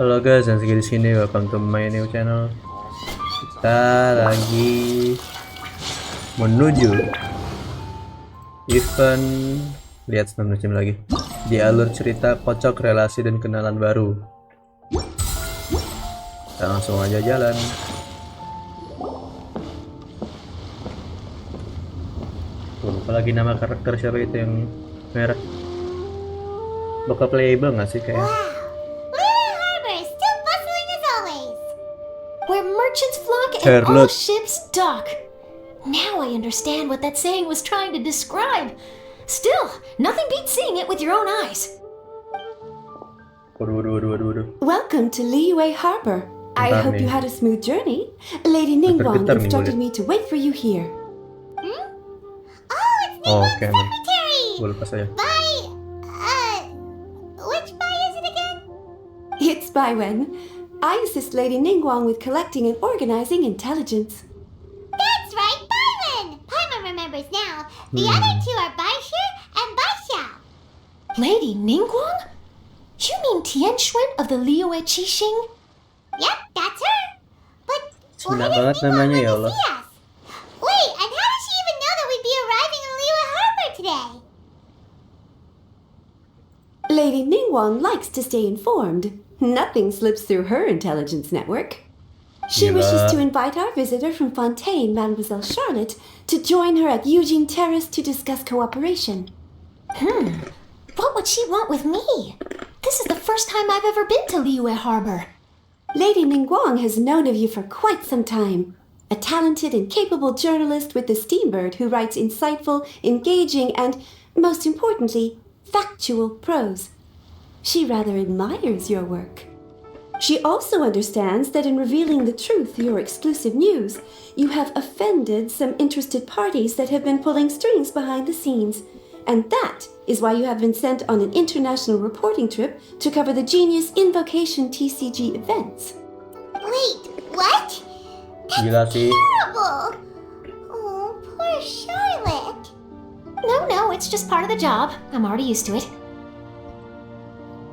Halo guys, dan di sini welcome to my new channel. Kita lagi menuju event, lihat 19 jam lagi di alur cerita Kocok, Relasi, dan Kenalan baru. Kita langsung aja jalan. Lupa lagi nama karakter siapa itu yang merah. Bakal playable nggak sih kayak? Where merchants flock and all ships dock. Now I understand what that saying was trying to describe. Still, nothing beats seeing it with your own eyes. Waduh. Welcome to Liyue Harbor. I hope you had a smooth journey. Lady Ningguang instructed me to wait for you here. Oh, oke, gue lepas aja. Which buy is it again? It's Baiwen. I assist Lady Ningguang with collecting and organizing intelligence. That's right, Baiwen! Paimon remembers now. The other two are Baishu and Baixia. Lady Ningguang? You mean Tianxuan of the Liyue Qixing? Yep, that's her. But Sunda why banget does Ningguang namanya, want ya to Allah. see us? Wait, and how does she even know that we'd be arriving in Liyue Harbor today? Lady Ningguang likes to stay informed. Nothing slips through her intelligence network. She wishes to invite our visitor from Fontaine, Mademoiselle Charlotte, to join her at Eugene Terrace to discuss cooperation. What would she want with me? This is the first time I've ever been to Liyue Harbor. Lady Ningguang has known of you for quite some time. A talented and capable journalist with the Steambird who writes insightful, engaging, and, most importantly, factual prose. She rather admires your work. She also understands that in revealing the truth, your exclusive news, you have offended some interested parties that have been pulling strings behind the scenes. And that is why you have been sent on an international reporting trip to cover the Genius Invocation TCG events. Wait, what? Gila sih. Terrible! Oh, poor Charlotte. No, it's just part of the job. I'm already used to it.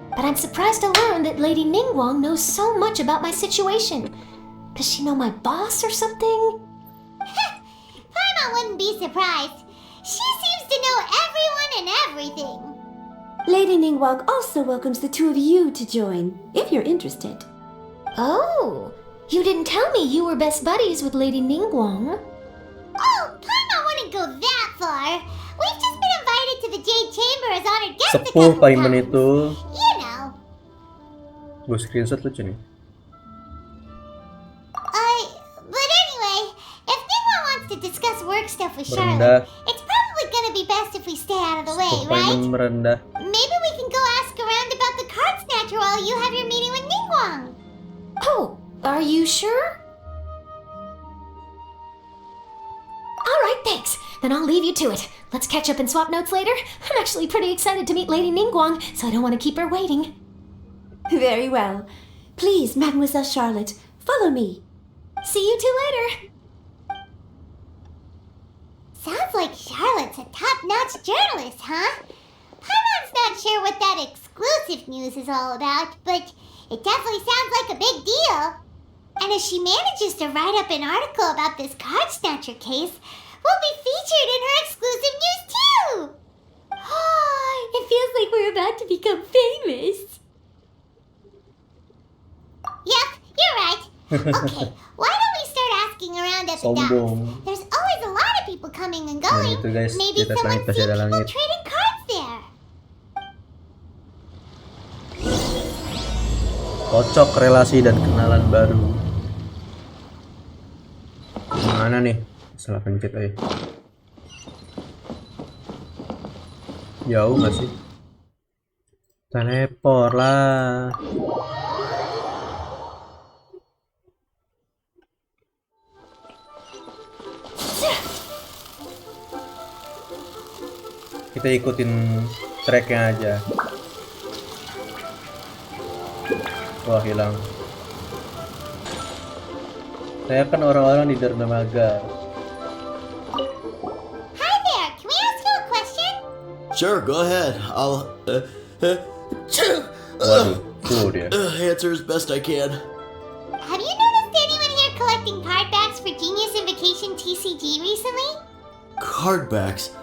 But I'm surprised to learn that Lady Ningguang knows so much about my situation. Does she know my boss or something? Paimon wouldn't be surprised. She seems to know everyone and everything. Lady Ningguang also welcomes the two of you to join, if you're interested. Oh, you didn't tell me you were best buddies with Lady Ningguang. Oh, Paimon wouldn't go that far. We've just been invited to the Jade Chamber as honored guests a Sepuh couple Paimon times. itu. You know. Gue screenshot lucu nih. But anyway, if Ningguang wants to discuss work stuff with Merendah. Charlotte, it's probably gonna be best if we stay out of the way, Sepuh right? Paimon merendah. Maybe we can go ask around about the card snatcher while you have your meeting with Ningguang. Oh, are you sure? All right, thanks. Then I'll leave you to it. Let's catch up and swap notes later. I'm actually pretty excited to meet Lady Ningguang, so I don't want to keep her waiting. Very well. Please, Mademoiselle Charlotte, follow me. See you two later. Sounds like Charlotte's a top-notch journalist, huh? Paimon's not sure what that exclusive news is all about, but it definitely sounds like a big deal. And if she manages to write up an article about this card snatcher case, we'll be featured in her exclusive news too! It feels like we're about to become famous. Yep, you're right. Okay, why don't we start asking around at the docks? Sombong. There's always a lot of people coming and going. Nah, gitu guys, Maybe di atas someone's langit pasti seen ada people langit. trading cards there. Kocok, Relasi, dan Kenalan baru. Mana nih? Salah pencet aja. Jauh nggak sih? Teleport lah. Kita ikutin tracknya aja. Wah, hilang. Saya kan orang-orang di dermaga. Hi there, can we ask you a question? Sure, go ahead. I'll. Waduh. 10 dia. Answer as best I can. Have you noticed anyone here collecting card backs for Genius Invocation TCG recently? Card backs?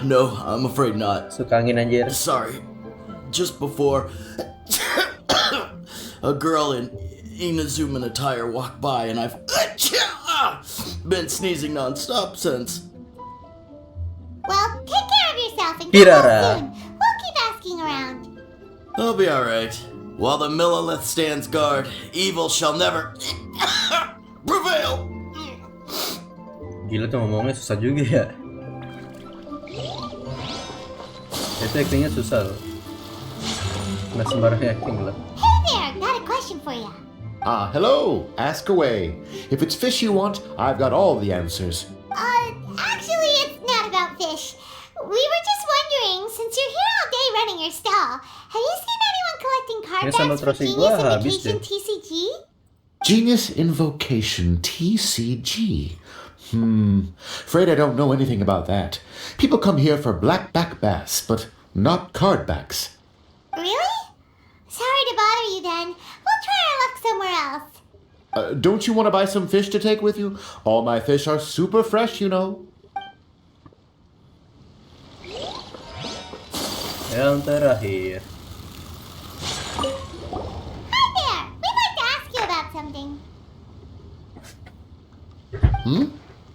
No, I'm afraid not. Suka angin anjir. Sorry. Just before, a girl in Inazuman attire walked by and I've been sneezing non-stop since. Well, take care of yourself and get Kirara. well soon. We'll keep asking around. I'll be alright. While the Millilith stands guard, evil shall never prevail. Gila tuh ngomongnya susah juga ya. Itu actingnya susah loh. Nggak sembarang acting lah. Hey there, got a question for you. Hello. Ask away. If it's fish you want, I've got all the answers. Actually, it's not about fish. We were just wondering, since you're here all day running your stall, have you seen anyone collecting card Ya, sama backs for terasi Genius gua habis Invocation deh. TCG? Genius Invocation TCG. Afraid I don't know anything about that. People come here for blackback bass, but not card backs. Really? Sorry to bother you then. We'll try our luck somewhere else. Don't you want to buy some fish to take with you? All my fish are super fresh, you know. Yang terakhir. Hi there! We'd like to ask you about something.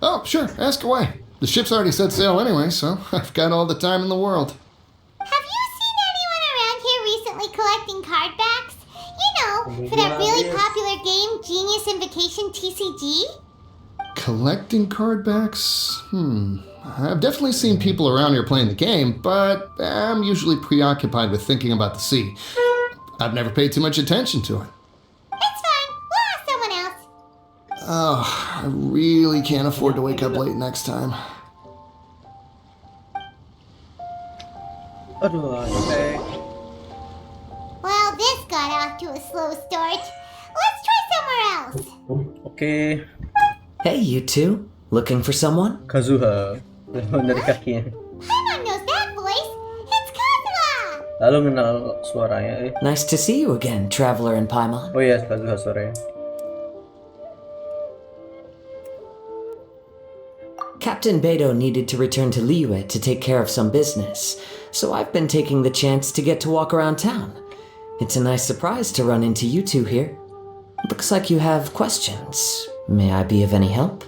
Oh, sure, ask away. The ship's already set sail anyway, so I've got all the time in the world. Have you seen anyone around here recently collecting card backs? You know, for that really popular game, Genius Invocation TCG? Collecting card backs? I've definitely seen people around here playing the game, but I'm usually preoccupied with thinking about the sea. I've never paid too much attention to it. It's fine. We'll ask someone else. Oh, I really can't afford to wake up late next time. Aduh, capek. Well, this got off to a slow start. Let's try somewhere else. Oke. Hey, you two. Looking for someone? Kazuha. Dari kakinya. Paimon knows that voice. It's Kazuha! Lalu kenal suaranya. Nice to see you again, Traveler and Paimon. Oh iya, Kazuha suaranya. Captain Beidou needed to return to Liyue to take care of some business, so I've been taking the chance to get to walk around town. It's a nice surprise to run into you two here. Looks like you have questions. May I be of any help?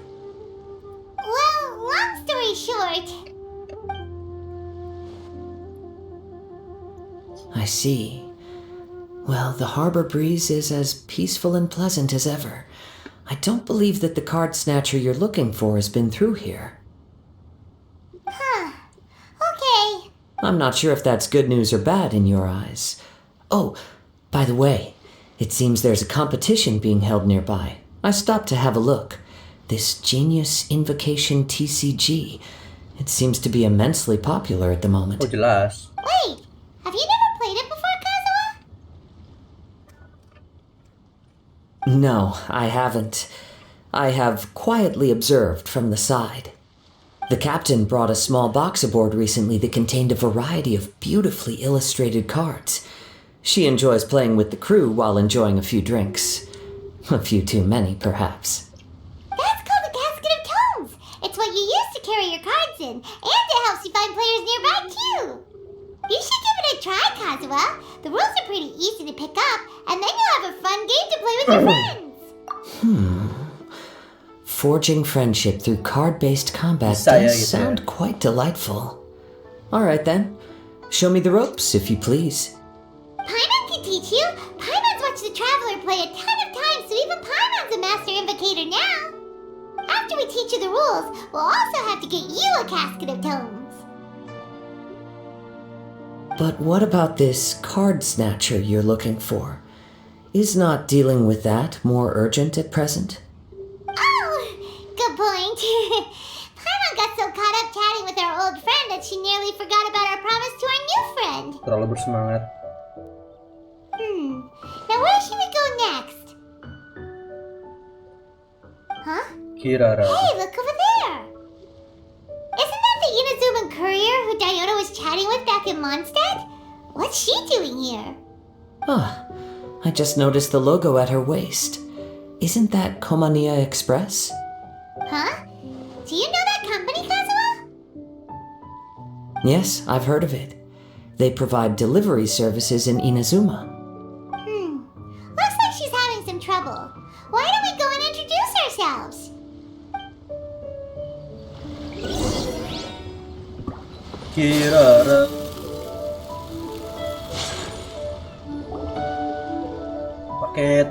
Well, long story short, I see. Well, the harbor breeze is as peaceful and pleasant as ever. I don't believe that the card snatcher you're looking for has been through here. okay. I'm not sure if that's good news or bad in your eyes. Oh, by the way, it seems there's a competition being held nearby. I stopped to have a look. This Genius Invocation TCG. It seems to be immensely popular at the moment. Oh jelas. Wait, have you never played it before, Kazuha? No, I haven't. I have quietly observed from the side. The captain brought a small box aboard recently that contained a variety of beautifully illustrated cards. She enjoys playing with the crew while enjoying a few drinks. A few too many, perhaps. That's called a casket of tomes. It's what you use to carry your cards in, and it helps you find players nearby, too. You should give it a try, Kazuha. The rules are pretty easy to pick up, and then you'll have a fun game to play with your friends. Forging friendship through card-based combat Saya does gitu ya. sound quite delightful. All right, then. Show me the ropes, if you please. Paimon can teach you. Paimon's watched the Traveler play a ton of times, so even Paimon's a master invocator now. After we teach you the rules, we'll also have to get you a casket of tomes. But what about this card snatcher you're looking for? Is not dealing with that more urgent at present? Oh, good point. Paimon got so caught up chatting with our old friend that she nearly forgot about our promise to our new friend. Terlalu bersemangat. Now where should we go next? Huh? Kirara. Hey, look over there! Isn't that the Inazuman courier who Dioda was chatting with back in Mondstadt? What's she doing here? Ah, I just noticed the logo at her waist. Isn't that Komania Express? Huh? Do you know that company, Kazuha? Yes, I've heard of it. They provide delivery services in Inazuma. Looks like she's having some trouble. Why don't we go and introduce ourselves? Kirara. Paket.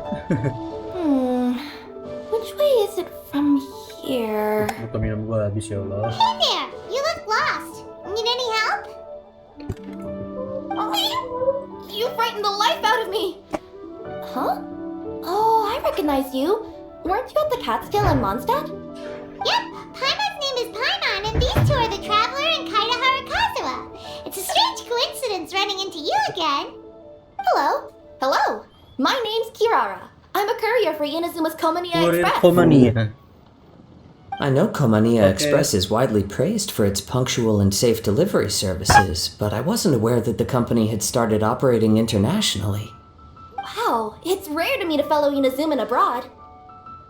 Which way is it from here? Buka minum gua habis ya Allah. Hey there! You look lost. Need any help? You frightened the life out of me! Huh? Oh, I recognize you. Weren't you at the Catskill in Mondstadt? Yep, Paimon's name is Paimon, and these two are the Traveler and Kaitahara Kazuha. It's a strange coincidence running into you again. Hello. Hello. My name's Kirara. I'm a courier for Inazuma's Komania Kurir Express. Komania. I know Komania Okay. Express is widely praised for its punctual and safe delivery services, but I wasn't aware that the company had started operating internationally. Wow, it's rare to meet a fellow Inazuman abroad.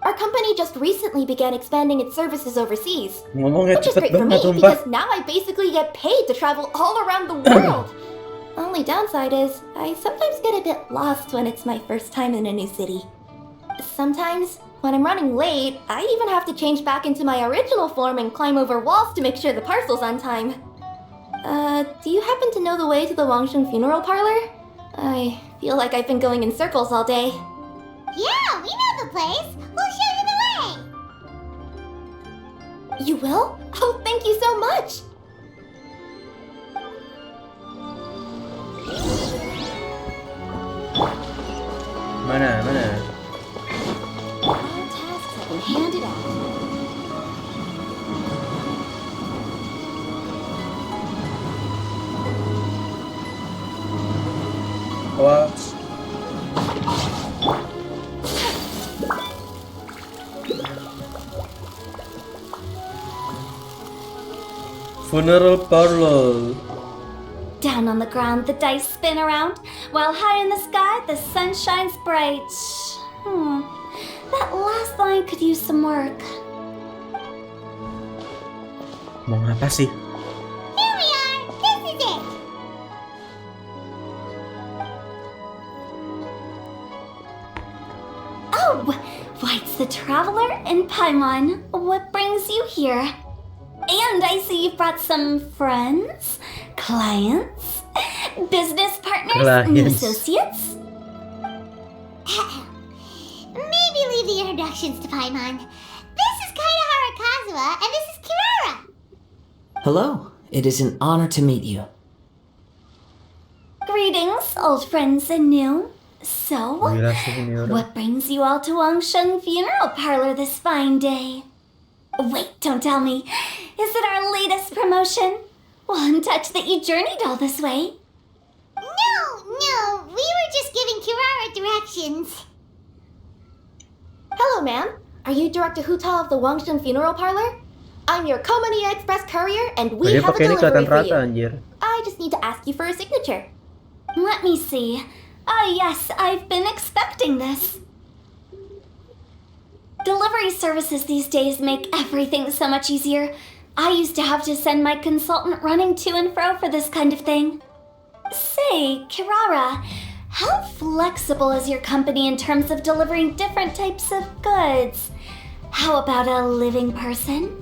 Our company just recently began expanding its services overseas. Ngomongnya Which is cepet great for me banget, Sumpah. because now I basically get paid to travel all around the world. Only downside is I sometimes get a bit lost when it's my first time in a new city. Sometimes, when I'm running late, I even have to change back into my original form and climb over walls to make sure the parcel's on time. Do you happen to know the way to the Wangsheng funeral parlor? I feel like I've been going in circles all day. Yeah, we know the place. We'll show you the way. You will? Oh, thank you so much! Mana? All tasks have been handed out. Awas. Funeral parlor. Down on the ground, the dice spin around, while high in the sky, the sun shines bright. That last line could use some work. Mau ngapa sih? Here we are. This is it. Oh, why, it's the Traveler and Paimon. What brings you here? And I see you've brought some friends, clients, business partners, new Clients. associates. Maybe leave the introductions to Paimon. This is Kaitahara Kazuha, and this is Kirara. Hello, it is an honor to meet you. Greetings, old friends and new. So, Relasi ini orang. what brings you all to Wangsheng Funeral Parlor this fine day? Wait, don't tell me. Is it our latest promotion? One touch that you journeyed all this way. No, we were just giving Kirara directions. Hello, ma'am. Are you Director Huta of the Wangsheng Funeral Parlor? I'm your Komania Express courier, and we Dia have a pakai ini delivery kelihatan for rata you. anjir. I just need to ask you for a signature. Let me see. Ah, yes, I've been expecting this. Delivery services these days make everything so much easier. I used to have to send my consultant running to and fro for this kind of thing. Say, Kirara, how flexible is your company in terms of delivering different types of goods? How about a living person?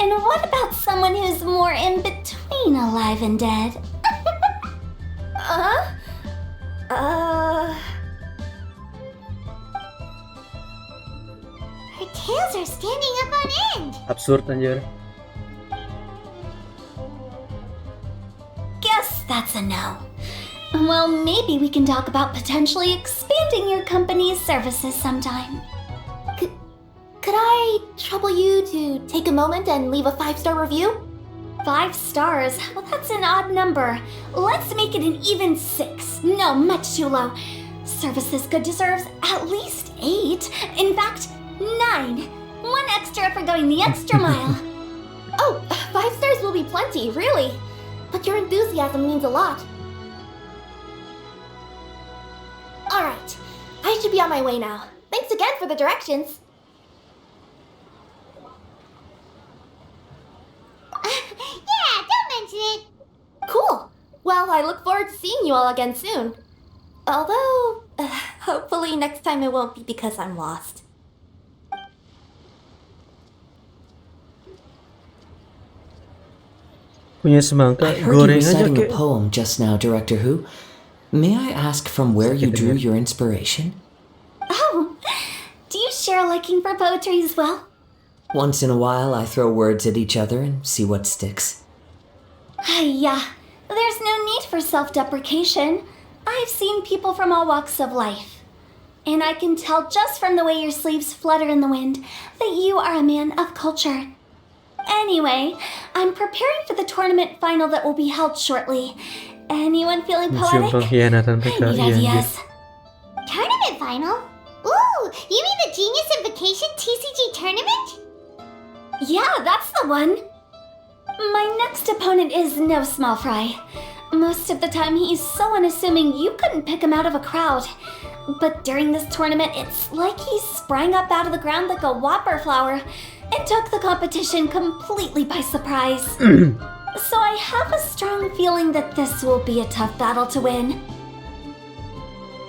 And what about someone who's more in between alive and dead? Her tails are standing up on end. Absurd anjir. Guess that's a no. Well, maybe we can talk about potentially expanding your company's services sometime. Could I trouble you to take a moment and leave a 5-star review? 5 stars? Well, that's an odd number. Let's make it an even 6. No, much too low. Services good deserves at least 8. In fact, 9. 1 extra for going the extra mile. Oh, 5 stars will be plenty, really. But your enthusiasm means a lot. Alright, I should be on my way now. Thanks again for the directions. Yeah, don't mention it. Cool. Well, I look forward to seeing you all again soon. Although, hopefully next time it won't be because I'm lost. Punya semangka, I heard you goreng aja reciting a kek. poem just now, Director Who. May I ask from where you drew your inspiration? Oh, do you share a liking for poetry as well? Once in a while, I throw words at each other and see what sticks. Yeah, there's no need for self-deprecation. I've seen people from all walks of life. And I can tell just from the way your sleeves flutter in the wind that you are a man of culture. Anyway, I'm preparing for the tournament final that will be held shortly. Anyone feeling Museum poetic? Pengkhianatan I need PKI anjir. ideas. Tournament final? Ooh, you mean the Genius Invocation TCG tournament? Yeah, that's the one. My next opponent is no small fry. Most of the time he's so unassuming you couldn't pick him out of a crowd. But during this tournament, it's like he sprang up out of the ground like a whopper flower and took the competition completely by surprise. So I have a strong feeling that this will be a tough battle to win.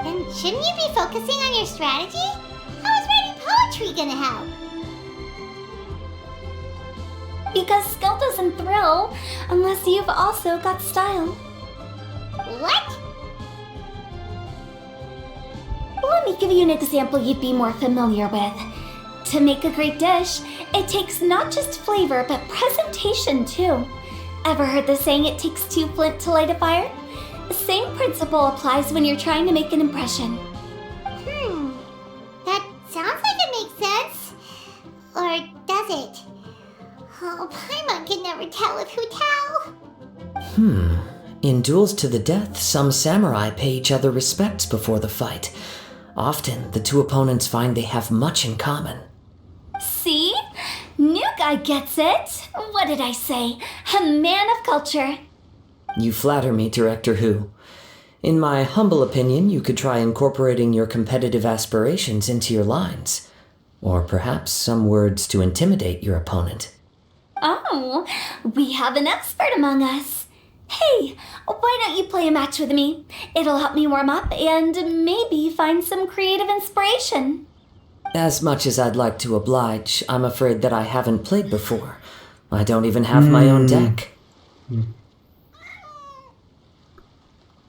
Then shouldn't you be focusing on your strategy? How is writing poetry gonna help? Because skill doesn't thrill unless you've also got style. What? Let me give you an example you'd be more familiar with. To make a great dish, it takes not just flavor, but presentation too. Ever heard the saying, it takes two flint to light a fire? The same principle applies when you're trying to make an impression. That sounds like it makes sense. Or does it? Oh, Paimon can never tell with who tell. In duels to the death, some samurai pay each other respects before the fight. Often, the two opponents find they have much in common. See? New guy gets it. What did I say? A man of culture. You flatter me, Director Who. In my humble opinion, you could try incorporating your competitive aspirations into your lines. Or perhaps some words to intimidate your opponent. Oh, we have an expert among us. Hey, why don't you play a match with me? It'll help me warm up and maybe find some creative inspiration. As much as I'd like to oblige, I'm afraid that I haven't played before. I don't even have my own deck.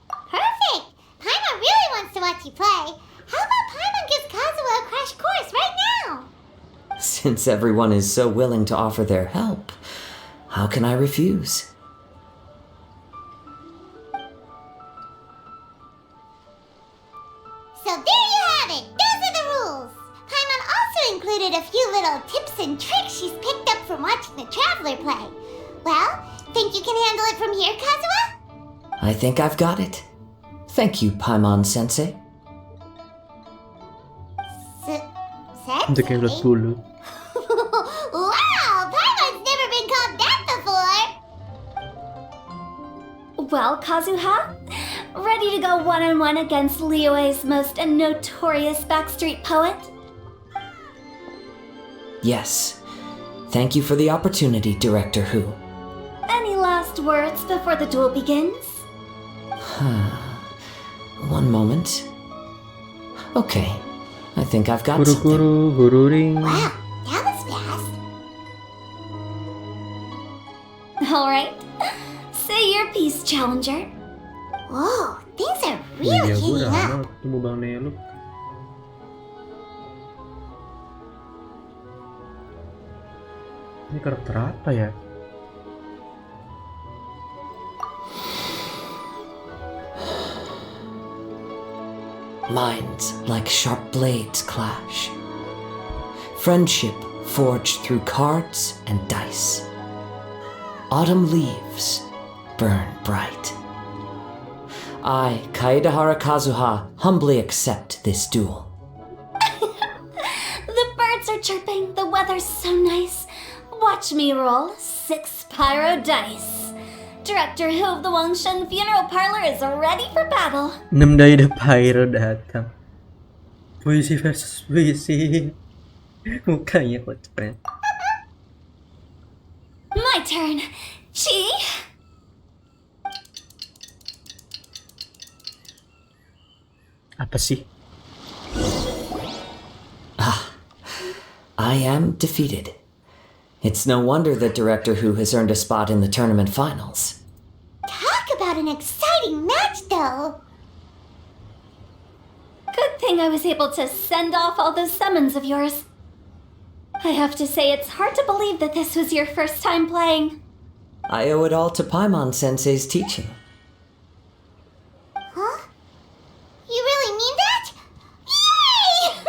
Perfect! Paimon really wants to watch you play. How about Paimon gives Kazuha a crash course right now? Since everyone is so willing to offer their help, how can I refuse? So there you have it! Those are the rules! Paimon also included a few little tips and tricks she's picked up from watching the Traveler play. Well, think you can handle it from here, Kazuha? I think I've got it. Thank you, Paimon-sensei. Untuk yang belas bulu. Wow! Paimon's never been called that before! Well, Kazuha, ready to go one-on-one against Liyue's most notorious backstreet poet? Yes. Thank you for the opportunity, Director Who. Any last words before the duel begins? One moment. Okay. I think I've got something. Guru-guru, guru ring. Wow, that was fast. All right. Say your piece, Challenger. Whoa, things are Iya, really gue heating udah up. lama ketemu Bang Nelo. Ini karakter apa ya? Minds like sharp blades clash. Friendship forged through cards and dice. Autumn leaves burn bright. I, Kaedahara Kazuha, humbly accept this duel. The birds are chirping, the weather's so nice. Watch me roll 6 pyro dice. Director Hu of the Wangshen Funeral Parlor is ready for battle. 6 dari The Pyro datang. Puisi versus puisi. Mukanya kocok. My turn. Chi? Apa sih? I am defeated. It's no wonder that Director Hu has earned a spot in the tournament finals. Talk about an exciting match, though. Good thing I was able to send off all those summons of yours. I have to say it's hard to believe that this was your first time playing. I owe it all to Paimon-sensei's teaching. Huh? You really mean that? Yay!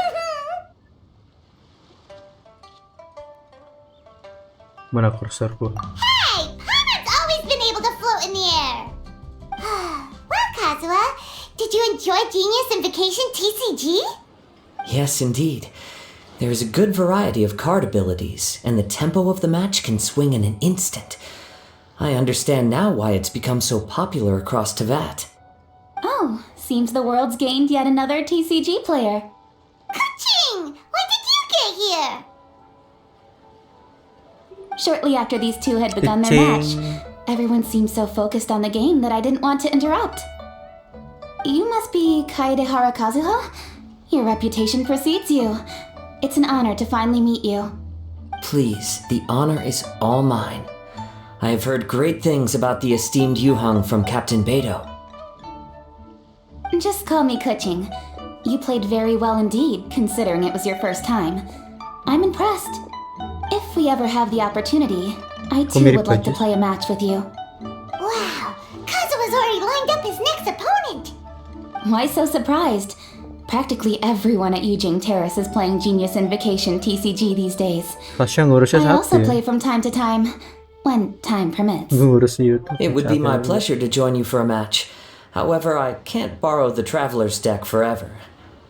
Mana kursorku? Hey! Paimon's always been able to float in the air! Well, Kazuha, did you enjoy Genius Invocation TCG? Yes, indeed. There is a good variety of card abilities, and the tempo of the match can swing in an instant. I understand now why it's become so popular across Teyvat. Oh, seems the world's gained yet another TCG player. Ka-ching! When did you get here? Shortly after these two had begun their match, everyone seemed so focused on the game that I didn't want to interrupt. You must be Kaedehara Kazuha? Your reputation precedes you. It's an honor to finally meet you. Please, the honor is all mine. I have heard great things about the esteemed Yuhang from Captain Beidou. Just call me Kuching. You played very well indeed, considering it was your first time. I'm impressed. If we ever have the opportunity, I too would like to play a match with you. Wow! Kazuha's already lined up his next opponent! Why so surprised? Practically everyone at Yujing Terrace is playing Genius Invocation TCG these days. I also play from time to time, when time permits. It would be my pleasure to join you for a match. However, I can't borrow the Traveler's deck forever.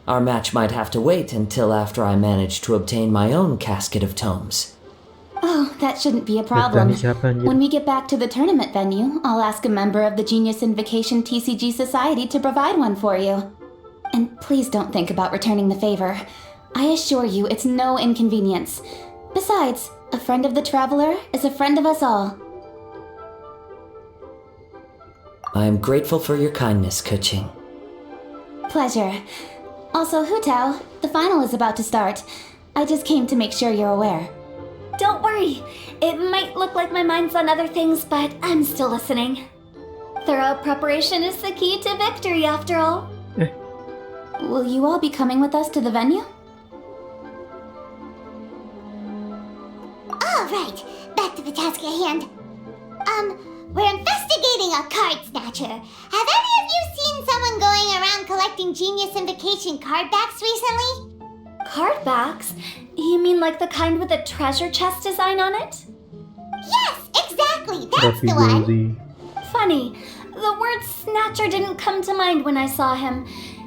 Our match might have to wait until after I manage to obtain my own casket of tomes. Oh, that shouldn't be a problem. When we get back to the tournament venue, I'll ask a member of the Genius Invocation TCG Society to provide one for you. And please don't think about returning the favor. I assure you it's no inconvenience. Besides, a friend of the Traveler is a friend of us all. I am grateful for your kindness, Kuching. Pleasure. Also, Hutao, the final is about to start. I just came to make sure you're aware. Don't worry. It might look like my mind's on other things, but I'm still listening. Thorough preparation is the key to victory, after all. Will you all be coming with us to the venue? Alright, back to the task at hand. We're investigating a card snatcher. Have any of you seen someone going around collecting Genius Invocation card backs recently? Card backs? You mean like the kind with a treasure chest design on it? Yes, exactly, that's the one. Funny, the word snatcher didn't come to mind when I saw him.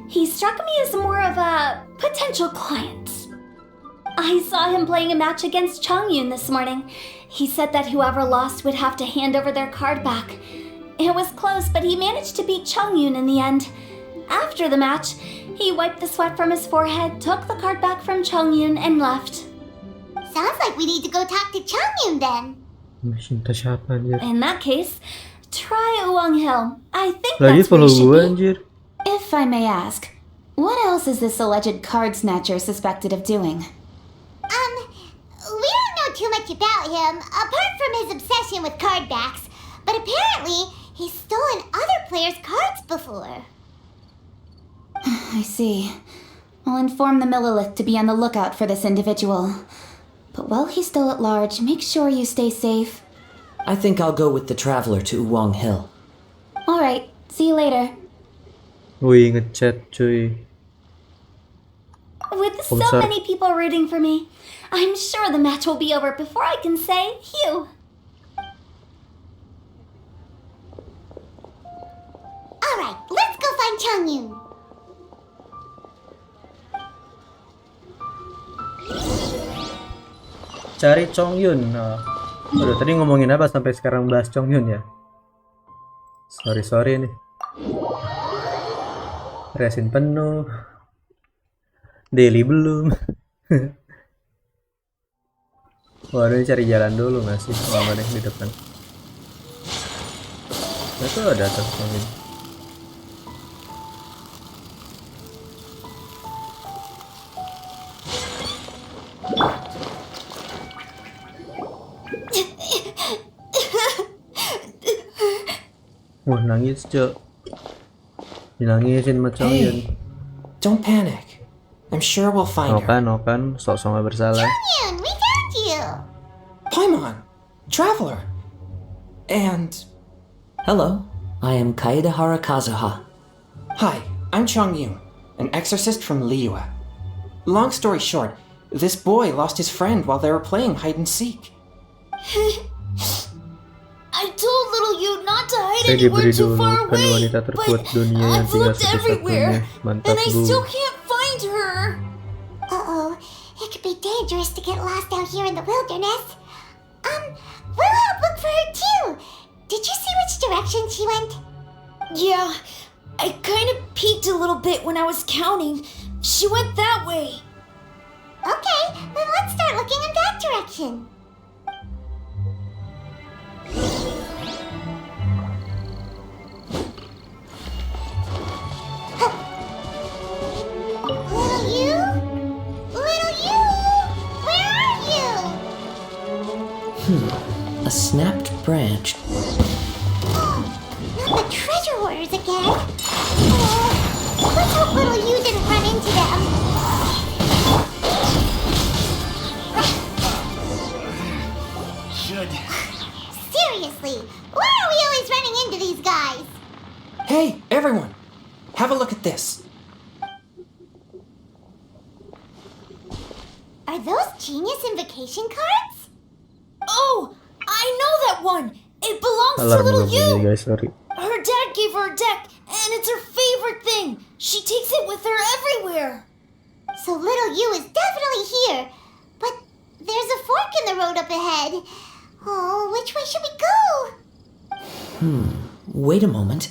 He struck me as more of a potential client. I saw him playing a match against Chongyun this morning. He said that whoever lost would have to hand over their card back. It was close, but he managed to beat Chongyun in the end. After the match, he wiped the sweat from his forehead, took the card back from Chongyun, and left. Sounds like we need to go talk to Chongyun then. In that case, try Uwang Hill. I think that's where you should be. If I may ask, what else is this alleged card snatcher suspected of doing? We don't know too much about him, apart from his obsession with card backs. But apparently, he's stolen other players' cards before. I see. I'll inform the Millilith to be on the lookout for this individual. But while he's still at large, make sure you stay safe. I think I'll go with the Traveler to Uwang Hill. Alright, see you later. Wih, ngechat cuy. With so many people rooting for me, I'm sure the match will be over before I can say phew. Alright, let's go find Chongyun. Cari Chongyun. Aduh, tadi ngomongin apa sampai sekarang bahas Chongyun ya? Sorry nih. Resin penuh. Daily belum. Waduh, cari jalan dulu masih. Oh, ada yang di depan. Itu ada tuh mungkin. Wah, nangis, Cok. Dinangisin macam Hey, don't panic. I'm sure we'll find her. Nokan, sok-sok gak bersalah. Yun, we found you! Paimon, traveler. And Hello, I am Kaedahara Kazuha. hi, I'm Chongyun, an exorcist from Liyue. Long story short, this boy lost his friend while they were playing hide and seek. I told little you not to hide Saya anywhere diberi too dulu far kan away, wanita terkuat but dunia yang I've tinggal looked everywhere, satu-satunya. Mantap, and I Bu. still can't find her. Uh-oh, it could be dangerous to get lost out here in the wilderness. We'll help look for her too. Did you see which direction she went? Yeah, I kind of peeked a little bit when I was counting. She went that way. Okay, then let's start looking in that direction. Little you? Little you? Where are you? A snapped branch. Not the treasure hoarders again. Let's hope little you didn't run into them. Seriously, why are we always running into these guys? Hey, everyone, have a look at this. Are those genius invocation cards? Oh, I know that one. It belongs to Alarm little belum bunyi, you. guys, sorry. Her dad gave her a deck, and it's her favorite thing. She takes it with her everywhere. So little you is definitely here. But there's a fork in the road up ahead. Oh, which way should we go? Wait a moment.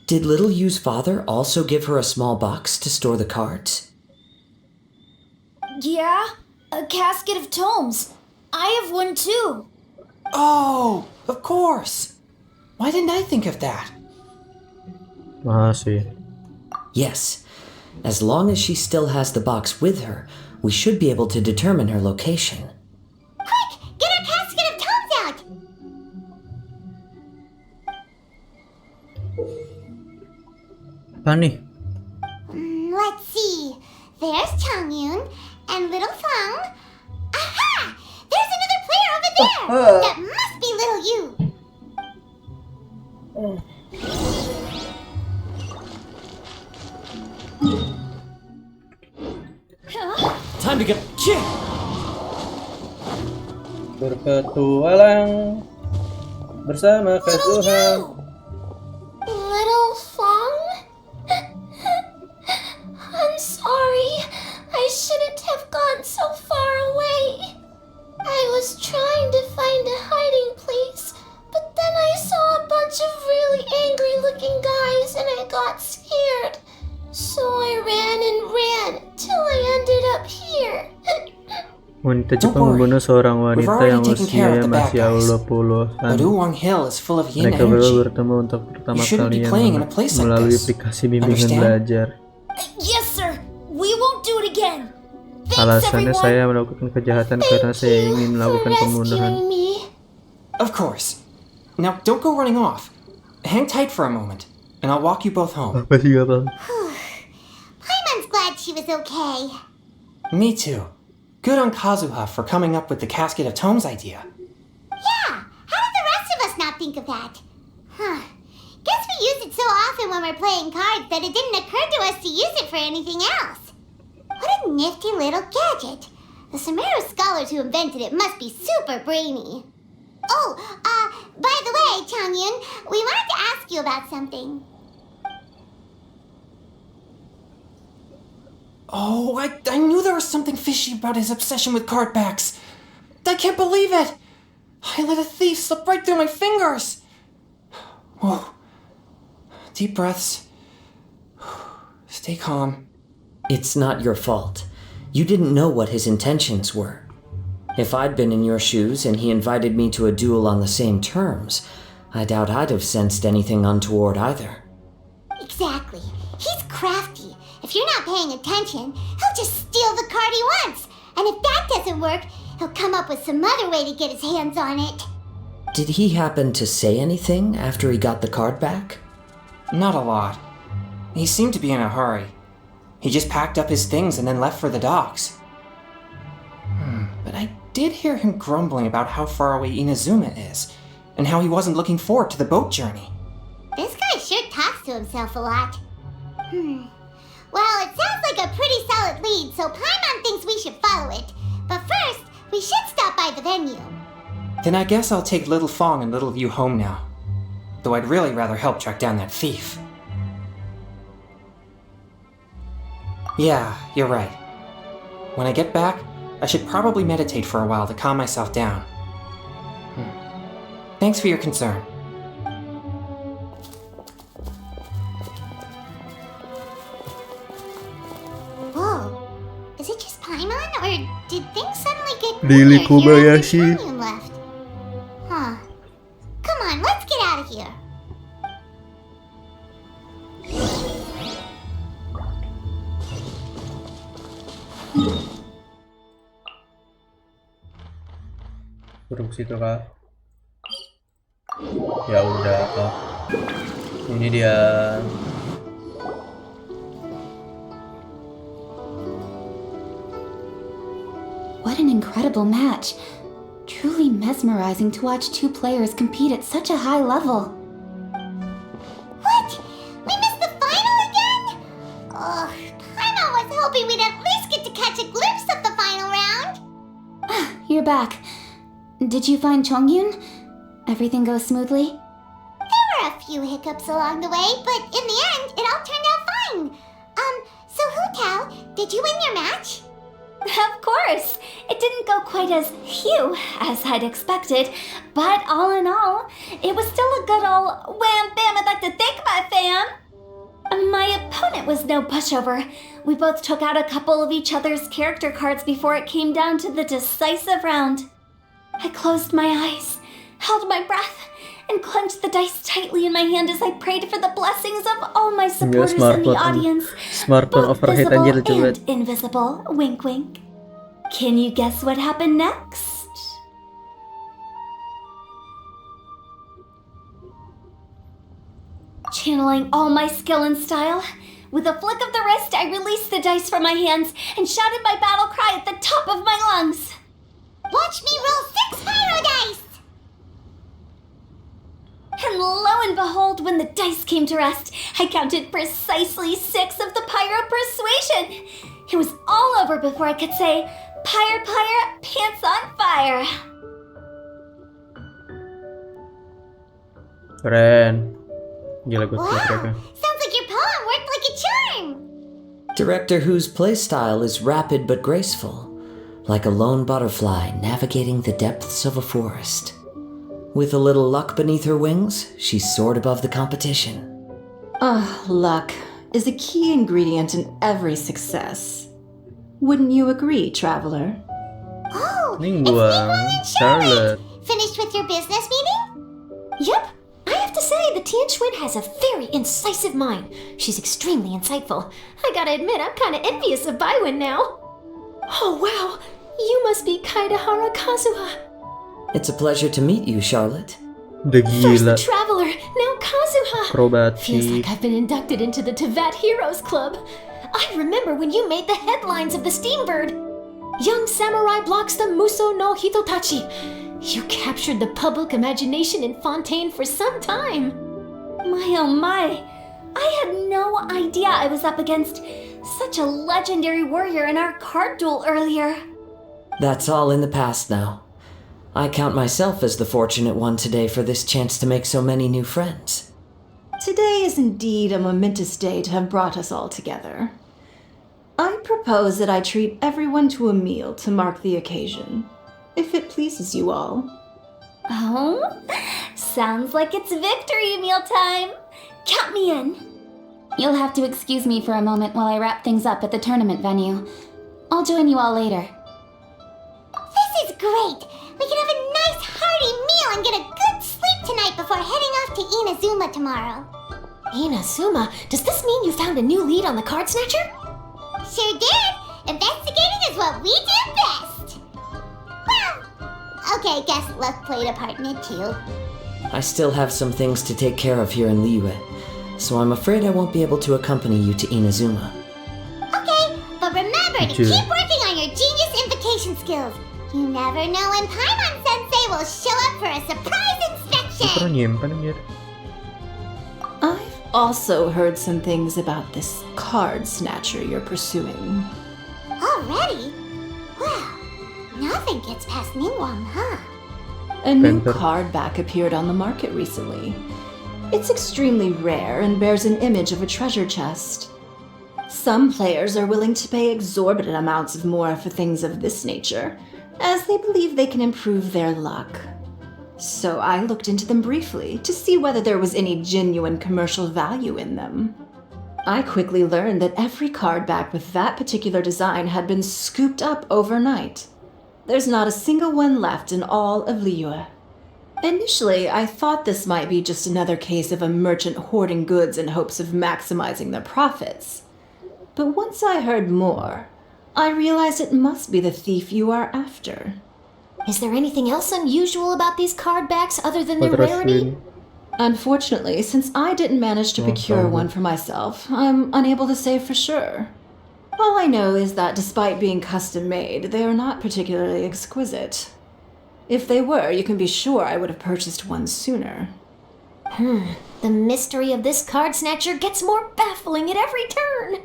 Did Little Yu's father also give her a small box to store the cards? Yeah, a casket of tomes. I have one too. Oh, of course. Why didn't I think of that? Masih. Yes. As long as she still has the box with her, we should be able to determine her location. Quick, get our casket of tomes out. Apa nih? Let's see. There's Changyun and little Feng. Aha! There's another player over there. That must be little you. Time to get kicked. Berpetualang bersama Kazuha. Little Fong? I'm sorry. I shouldn't have gone so far away. I was trying to find a hiding place, but then I saw a bunch of really angry looking guys and I got scared. So I ran till I ended up here. Wanita Don't Jepang worry. membunuh seorang We've wanita already yang taken care of usianya the bad masih awal guys. 20-an. But Uwang Hill is full of yin Mereka berdua energy. bertemu untuk pertama You shouldn't be kalinya playing in a place like melalui this. aplikasi bimbingan Understand? belajar. Yes, sir. We won't do it again. Thanks, Alasannya everyone. saya melakukan kejahatan karena saya ingin melakukan pembunuhan. rescuing me. Of course. Now, don't go running off. Hang tight for a moment, and I'll walk you both home. Apa sih bang? Paimon's glad she was okay. Me too. Good on Kazuha for coming up with the casket of tomes idea. Yeah, how did the rest of us not think of that? Huh. Guess we use it so often when we're playing cards that it didn't occur to us to use it for anything else. What a nifty little gadget. The Sumeru scholars who invented it must be super brainy. Oh, by the way, Changyun, we wanted to ask you about something. Oh, I knew there was something fishy about his obsession with card backs. I can't believe it. I let a thief slip right through my fingers. Whoa, Deep breaths. Stay calm. It's not your fault. You didn't know what his intentions were. If I'd been in your shoes and he invited me to a duel on the same terms, I doubt I'd have sensed anything untoward either. Exactly. He's crafty. If you're not paying attention, he'll just steal the card he wants. And if that doesn't work, he'll come up with some other way to get his hands on it. Did he happen to say anything after he got the card back? Not a lot. He seemed to be in a hurry. He just packed up his things and then left for the docks. But I did hear him grumbling about how far away Inazuma is, and how he wasn't looking forward to the boat journey. This guy sure talks to himself a lot. Well, it sounds like a pretty solid lead, so Paimon thinks we should follow it. But first, we should stop by the venue. Then I guess I'll take Little Fong and Little Yu home now. Though I'd really rather help track down that thief. Yeah, you're right. When I get back, I should probably meditate for a while to calm myself down. Thanks for your concern. Whoa. Is it just Paimon, or did things suddenly get Lily cooler here after Kobayashi. Chongyun left? Huh. Come on, let's get out of here. Suruh ke situ kah? Ya udah. Oh. Ini dia. What an incredible match. Truly mesmerizing to watch two players compete at such a high level. What? We missed the final again? Ugh, Paimon was hoping we'd at least get to catch a glimpse of the final round. You're back. Did you find Chongyun? Everything goes smoothly? There were a few hiccups along the way, but in the end, it all turned out fine. So Hu Tao, did you win your match? Of course! It didn't go quite as phew as I'd expected, but all in all, it was still a good old wham bam I'd like to thank my fam! My opponent was no pushover. We both took out a couple of each other's character cards before it came down to the decisive round. I closed my eyes, held my breath, and clenched the dice tightly in my hand as I prayed for the blessings of all my supporters in the audience, Smartphone both overhead visible anjir coba. and invisible. Wink wink. Can you guess what happened next? Channeling all my skill and style, with a flick of the wrist, I released the dice from my hands and shouted my battle cry at the top of my lungs. Watch me roll 6 pyro dice! And lo and behold, when the dice came to rest, I counted precisely 6 of the pyro persuasion. It was all over before I could say, "Pyre, pyre, pants on fire." Keren. Gila gue mereka. Sounds like your poem worked like a charm! Director Who's playstyle is rapid but graceful, like a lone butterfly navigating the depths of a forest. With a little luck beneath her wings, she soared above the competition. Luck is a key ingredient in every success. Wouldn't you agree, traveler? Oh, it's Ningguang, Ningguang and Charlotte! Charlotte. Finished with your business meeting? Yep. I have to say, the Tianquan has a very incisive mind. She's extremely insightful. I gotta admit, I'm kinda envious of Baiwen now. Oh, wow. You must be Kaidahara Kazuha. It's a pleasure to meet you, Charlotte. Udah First gila. the Traveler, now Kazuha. Feels Akrobatik. like I've been inducted into the Tevat Heroes Club. I remember when you made the headlines of the Steambird. Young samurai blocks the Muso no Hitotachi. You captured the public imagination in Fontaine for some time. My oh my, I had no idea I was up against such a legendary warrior in our card duel earlier. That's all in the past now. I count myself as the fortunate one today for this chance to make so many new friends. Today is indeed a momentous day to have brought us all together. I propose that I treat everyone to a meal to mark the occasion, if it pleases you all. Oh, sounds like it's victory meal time. count me in. You'll have to excuse me for a moment while I wrap things up at the tournament venue. I'll join you all later. This is great! We can have a nice hearty meal and get a good sleep tonight before heading off to Inazuma tomorrow. Inazuma, does this mean you found a new lead on the card snatcher? Sure did! Investigating is what we do best! Well, okay, guess luck played a part in it too. I still have some things to take care of here in Liyue, so I'm afraid I won't be able to accompany you to Inazuma. Okay, but remember to Sure. keep working on your genius invocation skills. You never know when Paimon-sensei will show up for a surprise Gue inspection! pernah nyimpan anjir. I've also heard some things about this card snatcher you're pursuing. Already? Well, nothing gets past Ningguang, huh? A new Panther. card back appeared on the market recently. It's extremely rare and bears an image of a treasure chest. Some players are willing to pay exorbitant amounts of more for things of this nature, as they believe they can improve their luck. So I looked into them briefly to see whether there was any genuine commercial value in them. I quickly learned that every card back with that particular design had been scooped up overnight. There's not a single one left in all of Liyue. Initially, I thought this might be just another case of a merchant hoarding goods in hopes of maximizing their profits. But once I heard more, I realized it must be the thief you are after. Is there anything else unusual about these card backs other than their Terus rarity? ini. Unfortunately, since I didn't manage to procure one for myself, I'm unable to say for sure. All I know is that despite being custom-made, they are not particularly exquisite. If they were, you can be sure I would have purchased one sooner. The mystery of this card snatcher gets more baffling at every turn.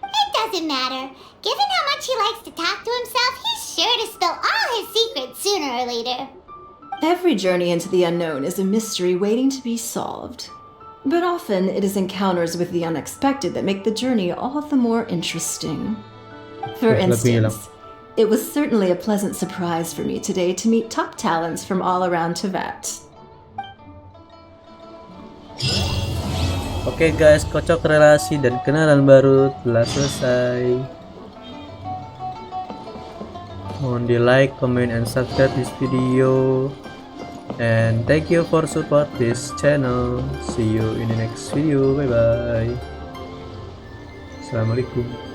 It doesn't matter. Given how much he likes to talk to himself, he's sure to spill all his secrets sooner or later. Every journey into the unknown is a mystery waiting to be solved. But often it is encounters with the unexpected that make the journey all the more interesting. For instance, it was certainly a pleasant surprise for me today to meet top talents from all around Tibet. Oke guys, kocok relasi dan kenalan baru telah selesai. Mohon di like, comment, and subscribe this video. And thank you for support this channel. See you in the next video. Bye bye. Assalamualaikum.